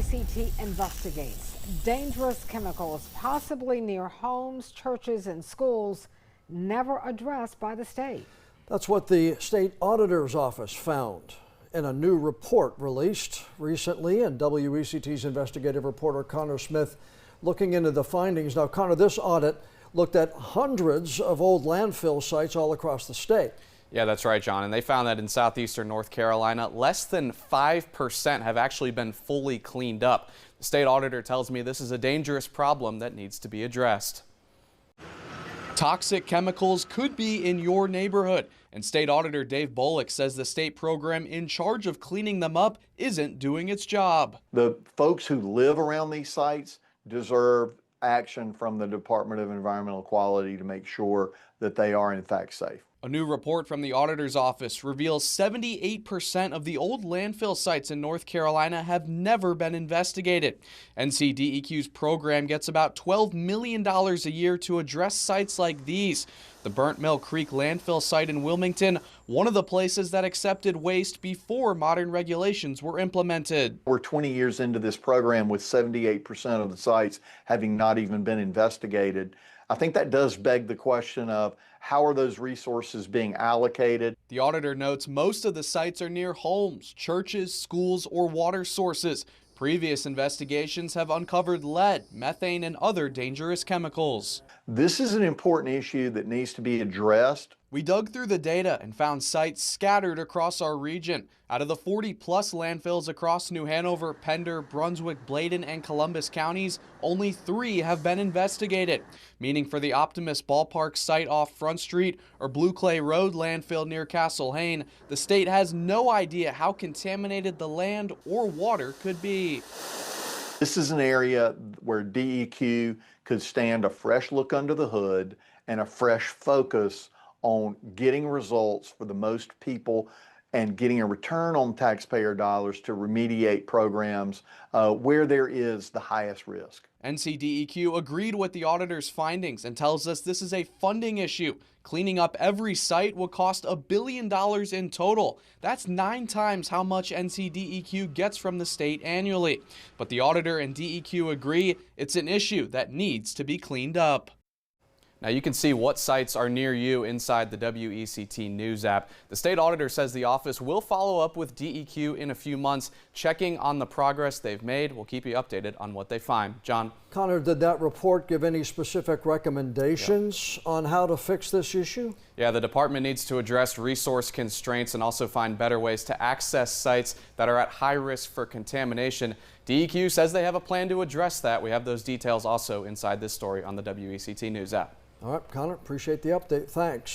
WECT investigates dangerous chemicals possibly near homes, churches, and schools never addressed by the state. That's what the State Auditor's office found in a new report released recently, and WECT's investigative reporter Connor Smith looking into the findings. Now, Connor, this audit looked at hundreds of old landfill sites all across the state. Yeah, that's right, John. And they found that in southeastern North Carolina, less than 5% have actually been fully cleaned up. The state auditor tells me this is a dangerous problem that needs to be addressed. Toxic chemicals could be in your neighborhood, and State Auditor Dave Bullock says the state program in charge of cleaning them up isn't doing its job. The folks who live around these sites deserve action from the Department of Environmental Quality to make sure that they are in fact safe. A new report from the auditor's office reveals 78% of the old landfill sites in North Carolina have never been investigated. NCDEQ's program gets about $12 million a year to address sites like these. The Burnt Mill Creek landfill site in Wilmington, one of the places that accepted waste before modern regulations were implemented. We're 20 years into this program with 78% of the sites having not even been investigated. I think that does beg the question of how are those resources being allocated? The auditor notes most of the sites are near homes, churches, schools, or water sources. Previous investigations have uncovered lead, methane, and other dangerous chemicals. This is an important issue that needs to be addressed. We dug through the data and found sites scattered across our region. Out of the 40-plus landfills across New Hanover, Pender, Brunswick, Bladen, and Columbus counties, only 3 have been investigated, meaning for the Optimus Ballpark site off Front Street or Blue Clay Road landfill near Castle Hayne, the state has no idea how contaminated the land or water could be. This is an area where DEQ could stand a fresh look under the hood and a fresh focus on getting results for the most people and getting a return on taxpayer dollars to remediate programs where there is the highest risk. NCDEQ agreed with the auditor's findings and tells us this is a funding issue. Cleaning up every site will cost $1 billion in total. That's 9 times how much NCDEQ gets from the state annually. But the auditor and DEQ agree it's an issue that needs to be cleaned up. Now you can see what sites are near you inside the WECT News app. The state auditor says the office will follow up with DEQ in a few months, checking on the progress they've made. We'll keep you updated on what they find. John? Connor, did that report give any specific recommendations on how to fix this issue? Yeah, the department needs to address resource constraints and also find better ways to access sites that are at high risk for contamination. DEQ says they have a plan to address that. We have those details also inside this story on the WECT News app. All right, Connor, appreciate the update. Thanks.